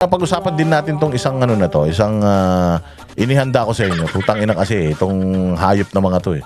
Pag-usapan din natin tong isang ano na to, isang inihanda ko sa inyo. Putang ina kasi itong hayop na mga to eh.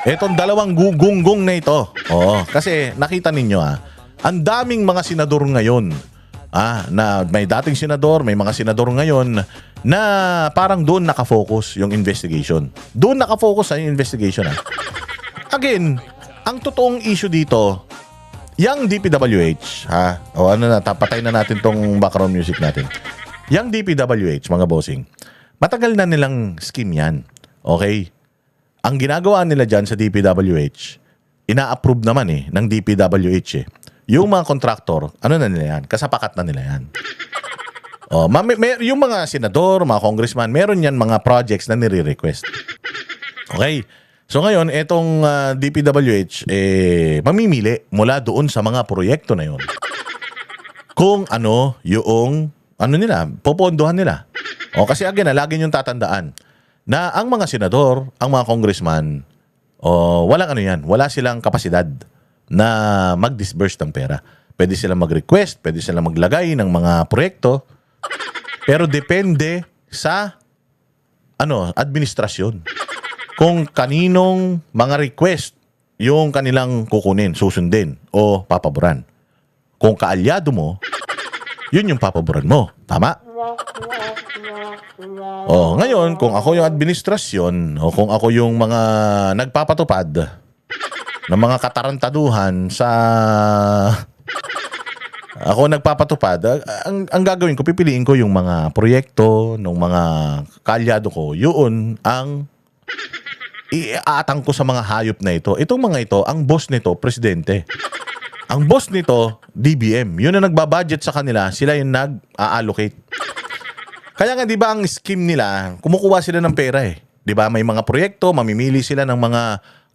Itong dalawang gunggong na ito. Oo, kasi nakita ninyo ang daming mga senador ngayon. Na may dating senador, may mga senador ngayon na parang doon nakafocus yung investigation. Doon nakafocus sa investigation Again, ang totoong issue dito, yung DPWH, o ano na, tapatay na natin tong background music natin. Yung DPWH, mga bossing, matagal na nilang scheme yan. Okay? Ang ginagawa nila dyan sa DPWH, ina-approve naman ng DPWH Yung mga kontraktor, ano na nila yan? Kasapakat na nila yan. Yung mga senador, mga congressman, meron yan mga projects na nire-request. Okay? So ngayon, itong DPWH, mamimili mula doon sa mga proyekto na yun. Kung ano yung, nila, popondohan nila. Kasi again, lagi niyong tatandaan na ang mga senador, ang mga congressman, wala silang kapasidad na mag-disburse ng pera. Pwede silang mag-request, pwede silang maglagay ng mga proyekto, pero depende sa administrasyon. Kung kaninong mga request yung kanilang kukunin, susundin o papaboran. Kung kaalyado mo, yun yung papaboran mo. Tama? Ngayon, kung ako yung administrasyon o kung ako yung mga nagpapatupad ng mga katarantaduhan sa ako nagpapatupad, ang gagawin ko, pipiliin ko yung mga proyekto ng mga kaalyado ko. Yun ang iaatang ko sa mga hayop na ito. Itong mga ito, ang boss nito, presidente. Ang boss nito, DBM. Yun ang nagbabudget sa kanila, sila yung nag-allocate. Kaya nga, di ba, ang scheme nila, kumukuha sila ng pera Di ba, may mga proyekto, mamimili sila ng mga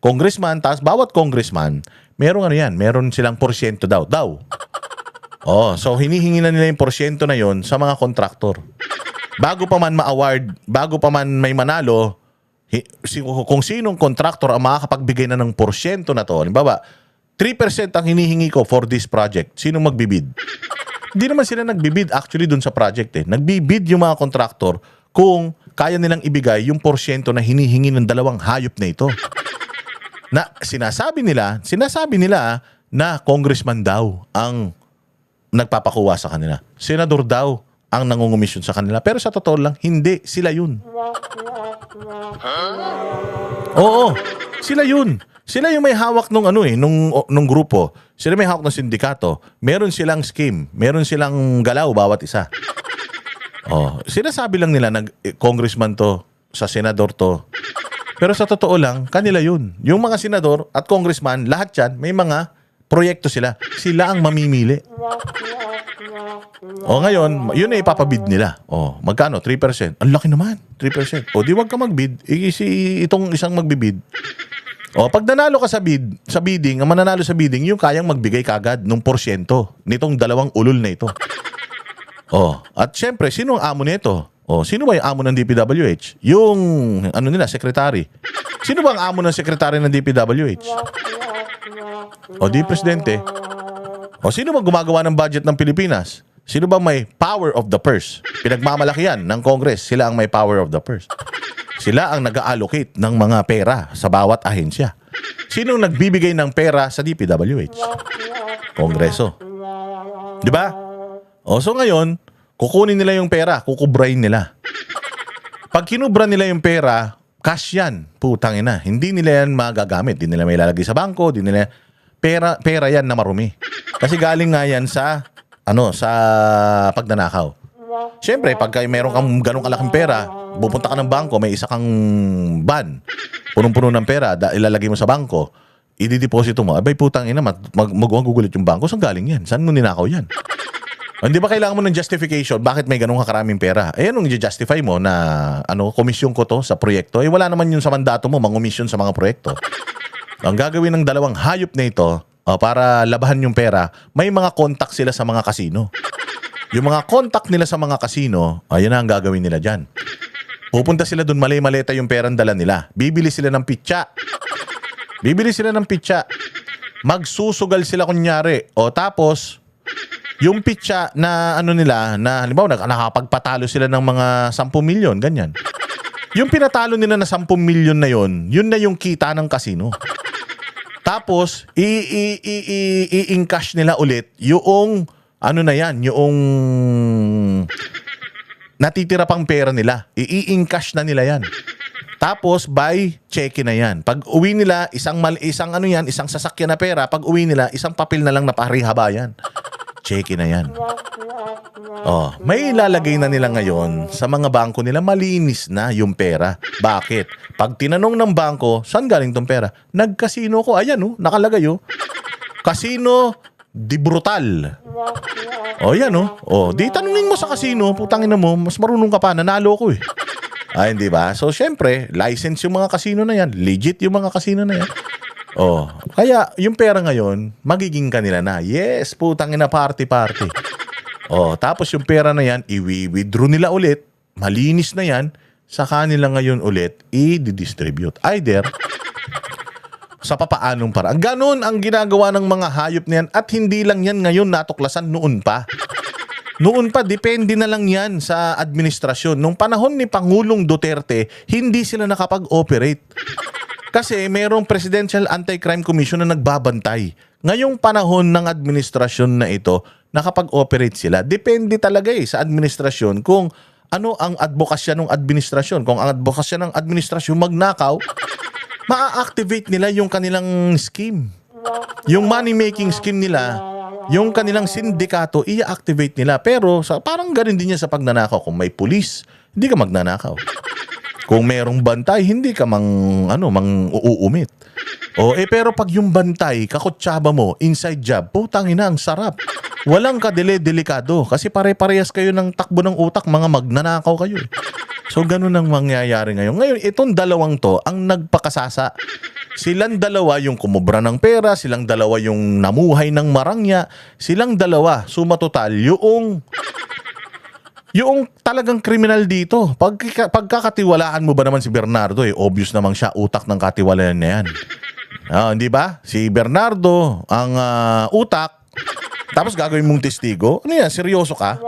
congressman, tapos bawat congressman, meron silang porsyento daw. So hinihingi na nila yung porsyento na yon sa mga kontraktor. Bago pa man ma-award, bago pa man may manalo, kung sinong kontraktor ang makakapagbigay na ng porsyento na to, halimbawa, 3% ang hinihingi ko for this project, sinong magbibid? Hindi naman sila nagbibid actually dun sa project Nagbibid yung mga kontraktor kung kaya nilang ibigay yung porsyento na hinihingi ng dalawang hayop na ito. Na sinasabi nila na congressman daw ang nagpapakuha sa kanila. Senador daw ang nangungumisyon sa kanila. Pero sa totoo lang, hindi. Sila yun. Oo. Sila yun. Sila yung may hawak nung grupo. Sila may hawak ng sindikato. Meron silang scheme. Meron silang galaw bawat isa. Sinasabi lang nila na congressman to, sa senador to. Pero sa totoo lang, kanila yun. Yung mga senador at congressman, lahat yan, may mga proyekto sila. Sila ang mamimili. Ngayon, yun ay ipapabid nila. Magkano? 3%. Ang laki naman, 3%. Di wag ka magbid. Itong isang magbibid. Pag nanalo ka sa bidding, ang mananalo sa bidding, yung kayang magbigay kagad ng porsyento nitong dalawang ulol na ito. At syempre, sino ang amo nito? Sino ba yung amo ng DPWH? Yung, secretary. Sino ba ang amo ng secretary ng DPWH? Di presidente. Sino ba gumagawa ng budget ng Pilipinas? Sino ba may power of the purse? Pinagmamalaki yan ng Congress. Sila ang may power of the purse. Sila ang nag-allocate ng mga pera sa bawat ahensya. Sino ang nagbibigay ng pera sa DPWH? Kongreso. Di ba? So ngayon, kukunin nila yung pera, kukubrain nila. Pag kinubra nila yung pera, cash yan. Putang ina. Hindi nila yan magagamit. Hindi nila may lalagay sa bangko. Hindi nila pera yan na marumi. Kasi galing nga yan sa pagnanakaw. Siyempre, pagka meron kang ganong kalaking pera, pupunta ka ng bangko, may isa kang van, punong-puno ng pera, ilalagay mo sa bangko, i-deposito mo, abay putang ina, magugulit yung bangko, saan galing yan? Saan mo ninakaw yan? Hindi ba kailangan mo ng justification bakit may ganong karaming pera? Anong i-justify mo na komisyon ko to sa proyekto? Wala naman yun sa mandato mo, mangumisyon sa mga proyekto. Ang gagawin ng dalawang hayop na ito, para labahan yung pera, may mga contact sila sa mga kasino. Yung mga contact nila sa mga kasino, ayun na ang gagawin nila dyan. Pupunta sila dun, mali-maleta yung perang dala nila. Bibili sila ng pitsa. Magsusugal sila kunyari. Tapos, Yung pitsa na ano nila, na halimbawa nakapagpatalo sila ng mga 10 milyon, ganyan. Yung pinatalo nila na 10 milyon na yun na yung kita ng casino. Tapos, i-encash nila ulit yung, ano na yan, yung natitira pang pera nila. I-encash na nila yan. Tapos, by cheque na yan. Pag uwi nila, isang sasakyan na pera. Pag uwi nila, isang papel na lang na parihaba yan. Cheque na yan. Oh, may ilalagay na nila ngayon sa mga bangko nila, malinis na yung pera. Bakit? Pag tinanong ng bangko, saan galing tong pera? Nag-casino ko. Ayan nakalagay Casino di Brutal. Yan di tanungin mo sa casino, putangin na mo, mas marunong ka pa, nanalo ko Ay, hindi ba? So, syempre, license yung mga casino na yan. Legit yung mga casino na yan. Kaya yung pera ngayon, magiging kanila na. Yes, putangin na party. Tapos yung pera na yan, i-withdraw nila ulit. Malinis na yan. Sa kanila ngayon ulit, i-distribute. Either sa papaanong paraan. Ganon ang ginagawa ng mga hayop na yan. At hindi lang yan ngayon natuklasan, noon pa. Noon pa, depende na lang yan sa administrasyon. Nung panahon ni Pangulong Duterte, hindi sila nakapag-operate. Kasi mayroong Presidential Anti-Crime Commission na nagbabantay. Ngayong panahon ng administrasyon na ito, nakapag-operate sila. Depende talaga sa administrasyon kung ano ang advokasya ng administrasyon. Kung ang advokasya ng administrasyon magnakaw, maa-activate nila yung kanilang scheme. Yung money-making scheme nila, yung kanilang sindikato, i-activate nila. Pero parang ganun din yan sa pagnanakaw. Kung may pulis, hindi ka magnanakaw. Kung merong bantay, hindi ka uuumit. Pero pag yung bantay, kakutsaba mo, inside job, putangina, ang sarap. Walang kadele-delikado kasi pare-parehas kayo ng takbo ng utak, mga magnanakaw kayo. So, ganun ang mangyayari ngayon. Ngayon, itong dalawang to, ang nagpakasasa. Silang dalawa yung kumubra ng pera, silang dalawa yung namuhay ng marangya, silang dalawa, suma total, yung talagang kriminal dito. Pagkakatiwalaan mo ba naman si Bernardo, obvious namang siya, utak ng katiwalaan na yan. Hindi ba? Si Bernardo, ang utak, tapos gagawin mong testigo. Ano yan? Seryoso ka?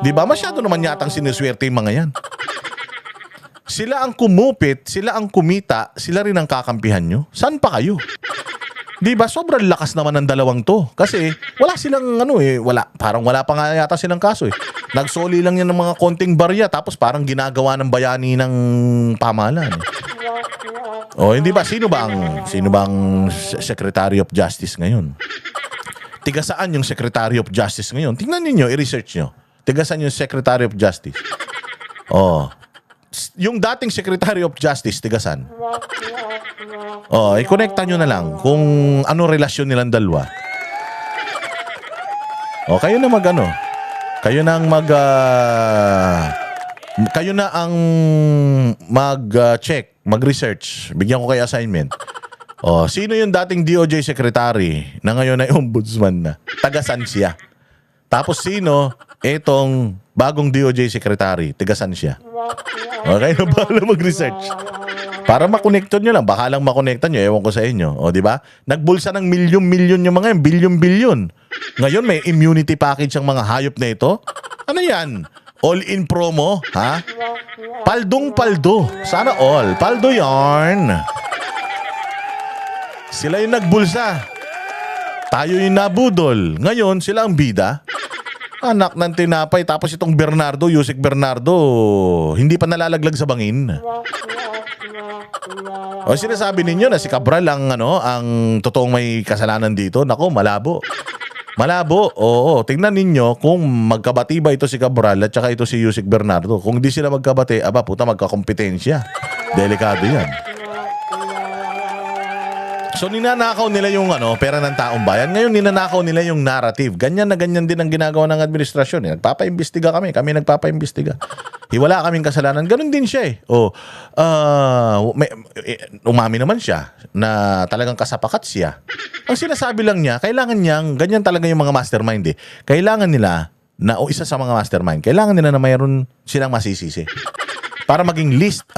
Di ba? Masyado naman yatang siniswerte yung mga yan. Sila ang kumupit, sila ang kumita, sila rin ang kakampihan nyo. Saan pa kayo? Di ba? Sobrang lakas naman ng dalawang to. Kasi wala silang parang wala pa nga yata silang kaso Nagsoli lang yan ng mga konting barya tapos parang ginagawa ng bayani ng pamahalaan. Hindi ba? Sino bang Secretary of Justice ngayon? Tiga saan yung Secretary of Justice ngayon? Tingnan niyo, i-research nyo. Tiga saan yung Secretary of Justice? Yung dating Secretary of Justice, tiga saan? I-connecta nyo na lang kung ano relasyon nilang dalawa. Kayo na Kayo na ang mag-check, mag-research. Bigyan ko kayo assignment. Sino yung dating DOJ Secretary na ngayon ay ombudsman na? Tagasan siya. Tapos sino itong bagong DOJ Secretary? Tagasan siya. Okay, na bahala mag-research. Para makonekton nyo lang. Baka lang makonektan nyo. Ewan ko sa inyo. Di ba? Nagbulsa ng milyon-milyon yung mga yan. Bilyon-bilyon. Ngayon may immunity package ang mga hayop na ito. Ano yan? All-in promo? Ha? Paldong-paldo. Sana all. Paldo yarn. Sila yung nagbulsa. Tayo yung nabudol. Ngayon, sila ang bida. Anak ng tinapay. Tapos itong Bernardo, Yusek Bernardo, hindi pa nalalaglag sa bangin. Sinasabi ninyo na si Cabral ang totoong may kasalanan dito. Nako, malabo. Malabo. Tingnan ninyo kung magkabati ba ito si Cabral at saka ito si Yusek Bernardo. Kung di sila magkabati, magkakompetensya. Delikado yan. So ninanakaw nila yung pera ng taong bayan. Ngayon ninanakaw nila yung narrative. Ganyan na ganyan din ang ginagawa ng administrasyon. Nagpapaimbestiga kami nagpapaimbestiga. Wala kaming kasalanan. Ganun din siya umami naman siya na talagang kasapakat siya. Ang sinasabi lang niya, kailangan niyang, ganyan talaga yung mga mastermind Kailangan nila isa sa mga mastermind, kailangan nila na mayroon silang masisisi. Para maging least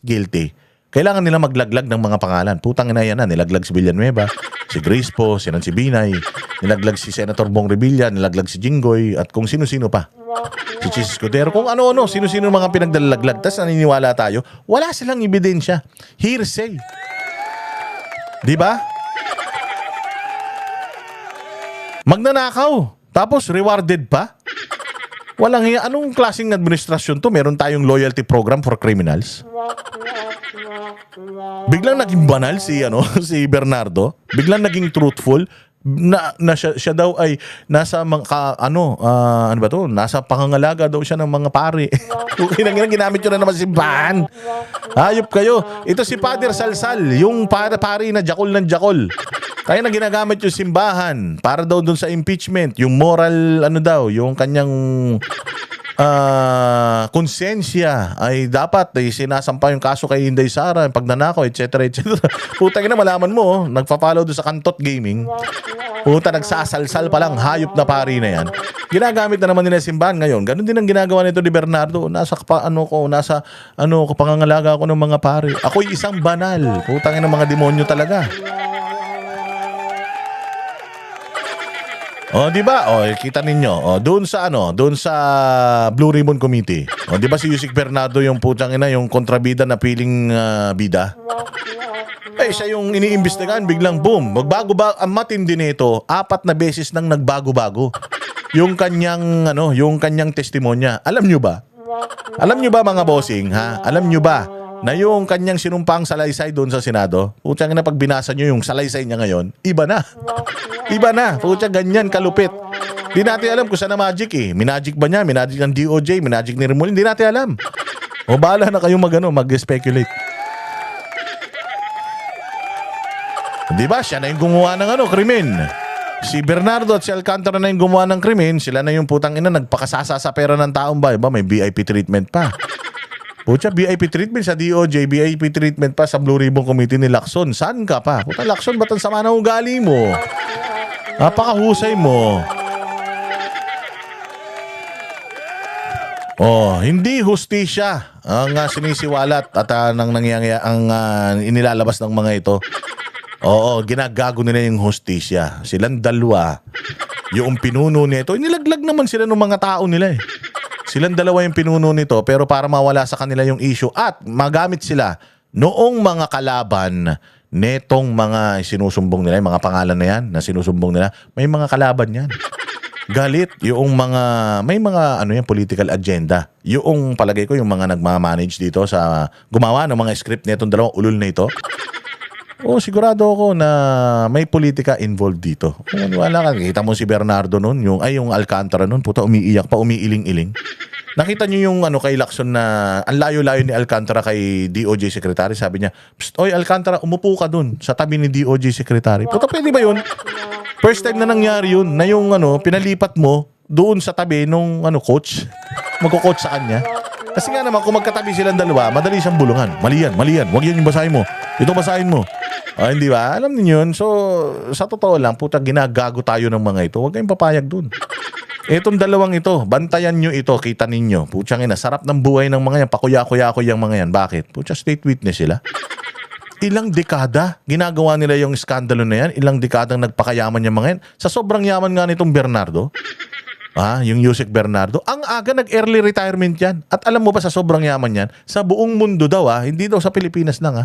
guilty. Kailangan nila maglaglag ng mga pangalan. Putang ina yan na. Nilaglag si Villanueva, si Grace po, si Nancy Binay, nilaglag si Senator Bong Revilla, nilaglag si Jinggoy, at kung sino-sino pa. Si Chis Escudero, kung ano-ano, sino-sino mga pinagdalaglag. Tapos naniniwala tayo, wala silang ebidensya. Hearsay. Di ba? Magnanakaw. Tapos rewarded pa. Walang hiya. Anong klaseng administrasyon to? Meron tayong loyalty program for criminals. Biglang naging banal si si Bernardo. Biglang naging truthful na siya daw ay nasa mga ano ba to? Nasa pangangalaga daw siya ng mga pari. Ginamit yun na naman si Ban. Hayop kayo. Ito si Father Salsal, yung pari na jakol ng jakol. Kaya na ginagamit yung simbahan para daw dun sa impeachment, yung moral yung kanyang konsensya ay dapat sinasampa yung kaso kay Inday Sara, pagnanakaw, etc. etc. Puta na malaman mo, nagpa-follow doon sa Kantot Gaming. Puta, nagsasalsal pa lang, hayop na pari na yan. Ginagamit na naman nila simbahan ngayon. Ganon din ang ginagawa nito ni Bernardo. Nasa pangangalaga ko ng mga pari. Ako'y isang banal. Putang ng mga demonyo talaga. Oh, di ba? Oh, kita ninyo. Oh, doon sa Blue Ribbon Committee. Oh, di ba si Yusik Bernardo yung putang ina, yung kontrabida na piling bida? Siya yung iniimbestigahan, biglang boom. Magbago ba ang matindi nito? 4 na beses nang nagbago-bago. Yung kanyang testimonya. Alam nyo ba? Alam nyo ba mga bossing, ha? Alam nyo ba na yung kanyang sinumpang salaysay doon sa Senado, putang ina, pag binasa nyo yung salaysay niya ngayon, iba na. Iba na. Putang ganyan kalupit. Di natin alam kung saan na magic eh. Minagic ba niya? Minagic ng DOJ? Minagic ni Remolin? Di natin alam. O bahala na kayong mag-speculate. Di ba? Siya na yung gumawa ng krimen. Si Bernardo at si Alcantara na yung gumawa ng krimen. Sila na yung putang ina nagpakasasa sa pera ng taong ba? Iba, may VIP treatment pa. Pucha, VIP treatment sa DOJ, VIP treatment pa sa Blue Ribbon Committee ni Lacson. Saan ka pa? Puta, Lacson, ba't ang sama ng ugali mo? Napakahusay mo. Oh, hindi hustisya ang sinisiwalat at ang inilalabas ng mga ito. Oo, ginagago nila yung hustisya. Silang dalawa. Yung pinuno nito, inilaglag naman sila ng mga tao nila eh. Silang dalawa yung pinuno nito, pero para mawala sa kanila yung issue at magamit sila noong mga kalaban netong mga sinusumbong nila, yung mga pangalan na yan na sinusumbong nila, may mga kalaban yan. Galit yung may mga political agenda. Yung palagay ko yung mga nagmamanage dito sa gumawa ng mga script netong dalawang ulul na ito. Sigurado ako na may politika involved dito. Kung wala ka, kita mo si Bernardo nun, yung Alcantara nun, puta, umiiyak pa, umiiling-iling. Nakita niyo yung kay Lacson na ang layo-layo ni Alcantara kay DOJ Secretary, sabi niya, "Psst, oy Alcantara, umupo ka dun sa tabi ni DOJ Secretary." Puta, pwede ba yun? First time na nangyari yun, na yung pinalipat mo doon sa tabi nung coach, magko-coach sa kanya. Kasi nga naman, kung magkatabi silang dalawa, madali siyang bulungan. Mali yan. Huwag yan yung basahin mo. Ito basahin mo. Hindi ba? Alam niyo yun. So, sa totoo lang, puta, ginagago tayo ng mga ito. Huwag kayong papayag dun. Itong dalawang ito, bantayan nyo ito, kita ninyo. Putsang ina, sarap ng buhay ng mga yan. Pakuya-kuya yung mga yan. Bakit? Putsa, state witness sila. Ilang dekada ginagawa nila yung skandalo na yan. Ilang dekadang nagpakayaman yung mga yan. Sa sobrang yaman nga nitong Bernardo, yung Yusek Bernardo, ang aga nag-early retirement yan. At alam mo ba sa sobrang yaman yan, sa buong mundo daw hindi daw sa Pilipinas lang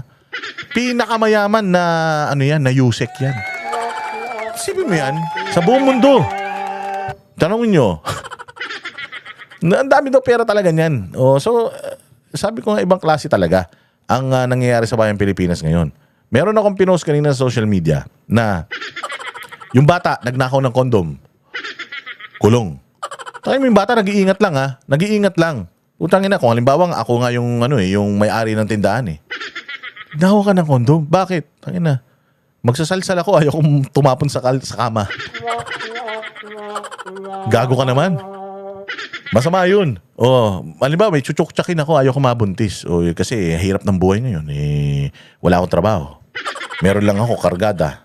pinakamayaman na na Yusek yan. Isipin mo yan, sa buong mundo. Tanongin nyo. Ang dami daw pera talaga niyan. So, sabi ko nga ibang klase talaga ang nangyayari sa bayang Pilipinas ngayon. Meron akong pinost kanina sa social media na yung bata nagnakaw ng kondom. Kulong. Tayo yung bata nag-iingat lang Nag-iingat lang. Utangin na kung halimbawa ako nga yung yung may-ari ng tindahan Nahawa ka ng kondom. Bakit? Tangin na. Magsasalsal ako, ayokong tumapon sa kama. Gago ka naman. Masama yun. Halimbawa may chuchuk-chakin ako, ayoko mabuntis. Kasi hirap ng buhay ngayon. Wala akong trabaho. Meron lang ako kargada.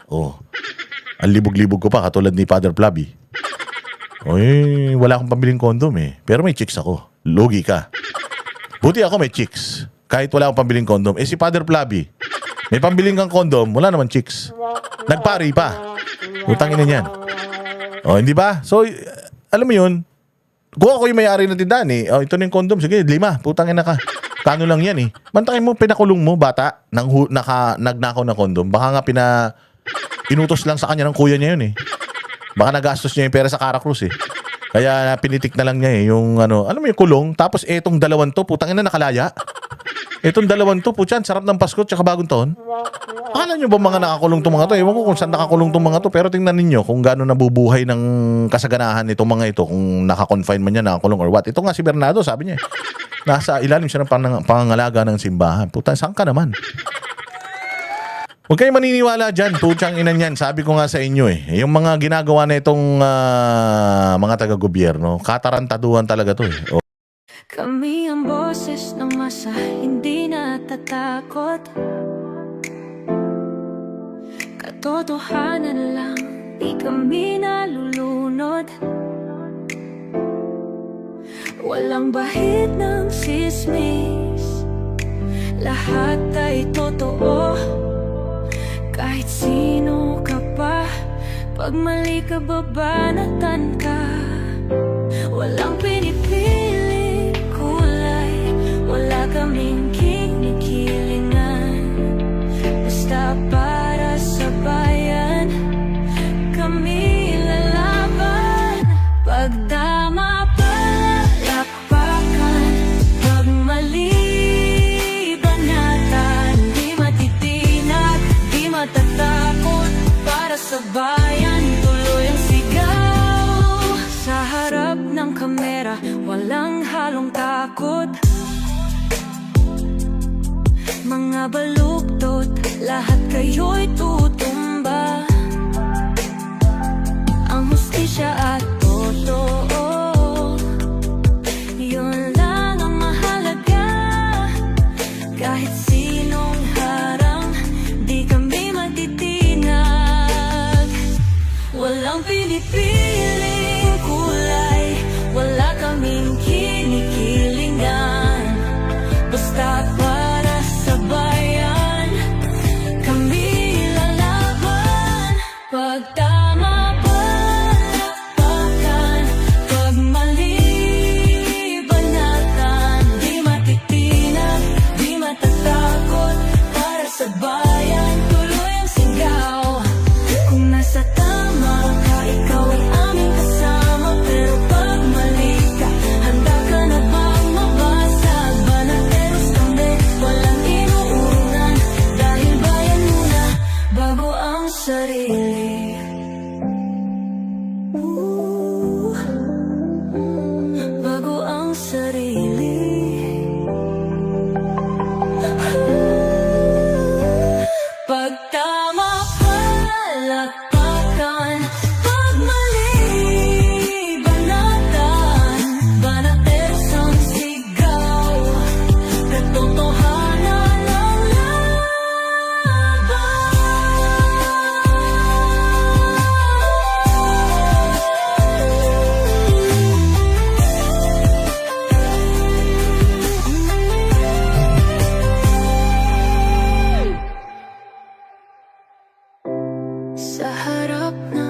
Ang libog-libog ko pa katulad ni Father Flavi. Wala akong pambiling kondom Pero may chicks ako. Lugi ka. Buti ako may chicks. kahit wala akong pambiling kondom. Eh si Father Flavi, may pambiling kang kondom, wala naman chicks. Nagpari pa. Utang ina niyan. O, hindi ba? So, alam mo yun, kung ako yung may-ari ng tindahan eh, oh, ito na yung kondom, sige, 5, putang ina ka. Kano lang yan eh. Mantakin mo, pinakulong mo, bata, nagnakaw na kondom. Baka nga inutos lang sa kanya ng kuya niya yun eh. Baka nagastos niya yung pera sa Caracruz eh. Kaya pinitik na lang niya eh, yung ano, alam mo yung kulong, tapos etong dalawang to, putang ina nakalaya. Etong dalawang to, putyan, sarap ng Pasko tsaka bagong taon. Akala nyo ba mga nakakulong tong mga to? Ewan ko kung saan nakakulong tong mga to, pero tingnan ninyo kung gaano nabubuhay ng kasaganahan itong mga ito, kung nakakonfine man yan, nakakulong or what. Ito nga si Bernardo, sabi niya, nasa ilalim siya ng pangangalaga ng simbahan. Puta, saan ka naman? Huwag kayong maniniwala dyan, putyang inan yan. Sabi ko nga sa inyo eh, yung mga ginagawa na itong mga taga-gobyerno, katarantaduhan talaga to eh. Kami ang boses ng masa, hindi natatakot. Katotohanan lang, di kami nalulunod. Walang bahid ng sismis, lahat ay totoo. Kahit sino ka pa, pag mali ka babanatan ka. Walang pinipili kulay, wala kaming kinikilingan. Basta para sa bayan, kami lalaban. Pag tama palakpakan, pag mali banatan. Di matitinag, di matatakot, para sa bayan tuloy ang sigaw. Sa harap ng kamera, walang halong takot. Mga baluktot, lahat kayo'y tutumba. Ang hustisya at totoo, yun lang ang mahalaga. Kahit sinong harang, di kami matitinag. Walang pinipiling kulay, wala kaming kinikilingan. Basta para sa bayan, kami lalaban. Pag tama palakpakan, pag mali banatan. Di matitinag, di matatakot, para sa bayan tuloy ang sigaw. Kung nasa tama ka, ikaw ay aming kasama. Pero pag mali ka, handa ka na bang mabasag? Banateros kami, walang inuunan. Dahil bayan muna, bago ang sarili. Bago ang sarili. Pag tama palakpakan, pag mali banatan. Banateros ang sigaw, katotohanan ang laban. Sa harap ng